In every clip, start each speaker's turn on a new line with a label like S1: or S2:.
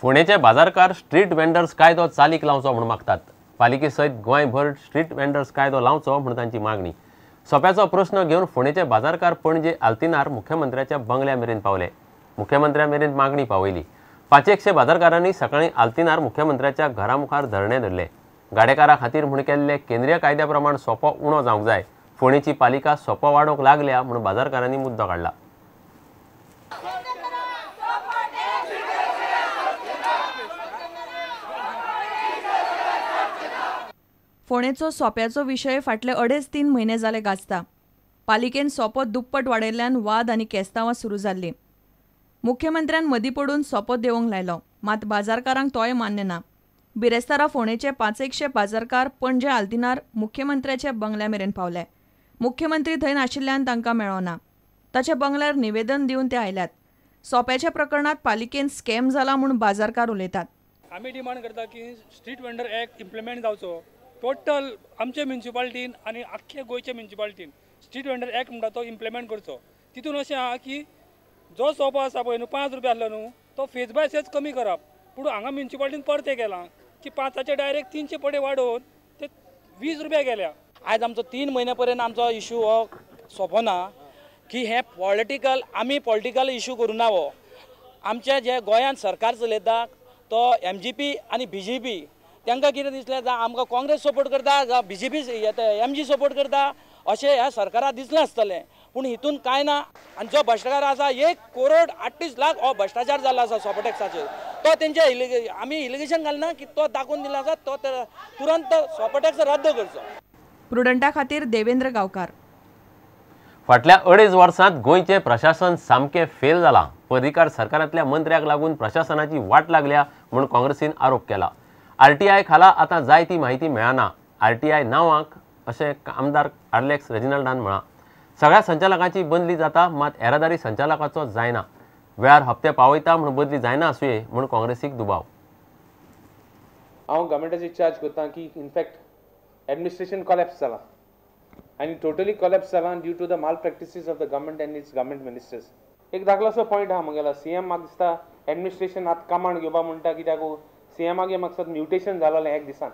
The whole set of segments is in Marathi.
S1: फोंडेचे बाजारकार स्ट्रीट वेंडर्स कायदो चालीक लावचो म्हूण मागतात। पालिके सयत गोंयभर स्ट्रीट वेंडर्स कायदो लावचो म्हूण तांची मागणी। सोप्याचो प्रश्न घेवन फोंडेचे बाजारकार पणजे आल्तिनार मुख्यमंत्र्याच्या बंगल्या मेरेन पावले। मुख्यमंत्र्या मेरेन मागणी पावयली। 500 बाजारकारांनी सकाळी आल्तिनार मुख्यमंत्र्याच्या घरा मुखार धरणे धरले। गाडेकारा खातीर म्हूण केल्ले केंद्रीय कायद्या प्रमाण सोपो उणो जावंक जाय। फोंडेची पालिका सोपो वाडोवंक लागल्या म्हूण बाजारकारांनी मुद्दो काडला।
S2: फोंडेचो सोप्याचो विशय फाटले 2.5-3 म्हयने जाले गाजता। पालिकेन सोपो दुप्पट वाडयल्ल्यान वाद आनी केस्तांवां सुरू जाल्लीं। मुख्यमंत्र्यान मदीं पडून सोपो देंवोवंक लायलो, मात बाजारकारांक तोय मान्य ना। बिरेस्तारा फोंडेचे 500 बाजारकार पणजे आल्तिनार मुख्यमंत्र्याच्या बंगल्या मेरेन पावले। मुख्यमंत्री थंय नाशिल्ल्यान तांकां मेळ्ळो। ताच्या बंगल्यार निवेदन दिवन ते आयल्यात। सोप्याच्या प्रकरणात पालिकेन स्कॅम जाला म्हूण बाजारकार उलयतात।
S3: आमी डिमांड करता की स्ट्रीट वेंडर एक्ट इम्प्लिमेंट जावचो। टोटल आमचे म्युनिसिपालिटीन आनी आख्खे गोंयचे म्युनिसिपालिटीन स्ट्रीट वेंडर एक्ट म्हणटा तो इम्प्लिमेंट करचो। तितून अशें आहा की जो सोपो आसा पळय न्हू 5 रुपया आसलो न्हू तो फेज बाय फेज कमी करप। पूण हांगा म्युनिसिपालिटीन परते केलां की 5चे डायरेक्ट 300 पडे वाडोवन ते 20 रुपया गेल्या।
S4: आयज आमचो 3 म्हयने पर्यंत आमचो इशू हो सोंपना की हे आमी पॉलिटिकल इशू करूं ना। हो आमचे जे गोंयांत सरकार चलयता तो MGP आनी BJP तांकां कितें दिसलें जावं आमकां काँग्रेस सपोर्ट करता जावं BJP MG सपोर्ट करता अशें ह्या सरकाराक दिसलें आसतलें। पूण हितून कांय ना। आनी जो भ्रश्टाचार आसा 1,38,00,000 हो भ्रश्टाचार जाल्लो आसा सोपो टॅक्साचेर। तो तेंचे आमी इलिगेशन घालना की तो दाखोवन दिला आसा तो तुरंत सोपो टॅक्स रद्द करचो।
S2: प्रुडंटा खातीर देवेंद्र गांवकार।
S1: फाटल्या 2.5 वर्सांत गोंयचे प्रशासन सामकें फेल जालां। पर्रीकार सरकारांतल्या मंत्र्याक लागून प्रशासनाची वाट लागल्या म्हूण काँग्रेसीन आरोप केला। RTI खाला आतां जाय ती म्हायती मेळना। RTI नांवाक अशें आमदार आलेक्स रेजिनाल्डान म्हळां। सगळ्या संचालकांची बदली जाता, मात येरादारी संचालकाचो जायना। वेळार हप्ते पावयता म्हूण बदली जायना आसुये म्हूण काँग्रेसीक दुबाव।
S5: हांव गव्हर्मेंटाची चार्ज करता की इनफॅक्ट एडमिनिस्ट्रेशन कॉलॅप्स जाला आनी टोटली कॉलॅप्स जाला due to the malpractices of the government and its government ministers. एक धाकलोसो पॉयंट आहा म्हगेलो CM म्हाका दिसता एडमिनिस्ट्रेशन आतां कामांड घेवपा म्हणटा कित्याक CMागे म्हाका म्युटेशन जालोलें एक दिसान।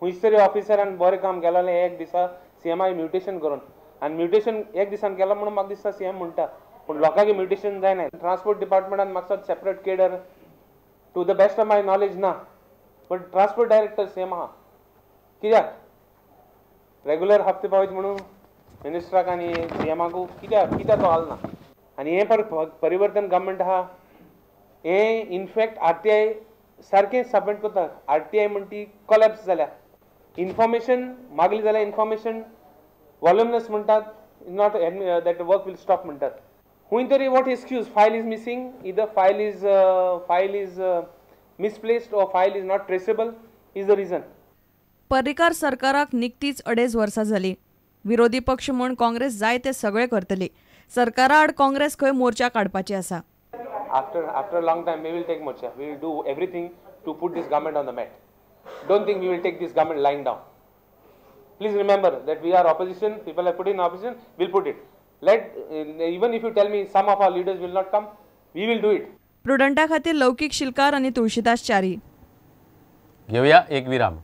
S5: खंयच तरी ऑफिसरान बरें काम केलोलें एक दिसा CMागे म्युटेशन करून आनी म्युटेशन एक दिसान केलो म्हणून म्हाका दिसता CM म्हणटा। पूण लोकांगे म्युटेशन जायना। ट्रान्सपोर्ट डिपार्टमेंटान म्हाका separate cadre to the best of my knowledge ना, बट ट्रान्सपोर्ट डायरेक्टर CM आहा। कित्याक रेग्युलर हप्ते पावयता म्हणून मिनिस्टराक आनी CMाकू कित्याक तो आलना। आनी हें परिवर्तन गव्हर्मेंट आहा हें इनफॅक्ट RTI सारकें सबमिट करता। RTI म्हणटी कॉलॅप्स जाल्या। इन्फॉर्मेशन मागली जाल्यार इन्फॉर्मेशन वॉल्युमनस म्हणटात, not that work will stop म्हणटात। खंय तरी what excuse file is missing, either file is misplaced or file is not traceable is the region.
S2: Parrikar सरकाराक निकतीच 2.5 वर्सां जाली। विरोधी पक्ष म्हूण काँग्रेस जाय ते सगळे करतली। सरकारा आड काँग्रेस खंय मोर्चा काडपाची आसा।
S5: After a long time, we will take mocha. We will do everything to put this government on the mat. Don't think we will take this government lying down. Please remember that we are opposition. People are put in opposition. We'll put it. Even if you tell me some of our leaders will not come, we will do it.
S2: प्रुडंटा खातीर लौकीक शिलकार आनी तुळशीदास च्यारी।
S1: घेवया एक विराम।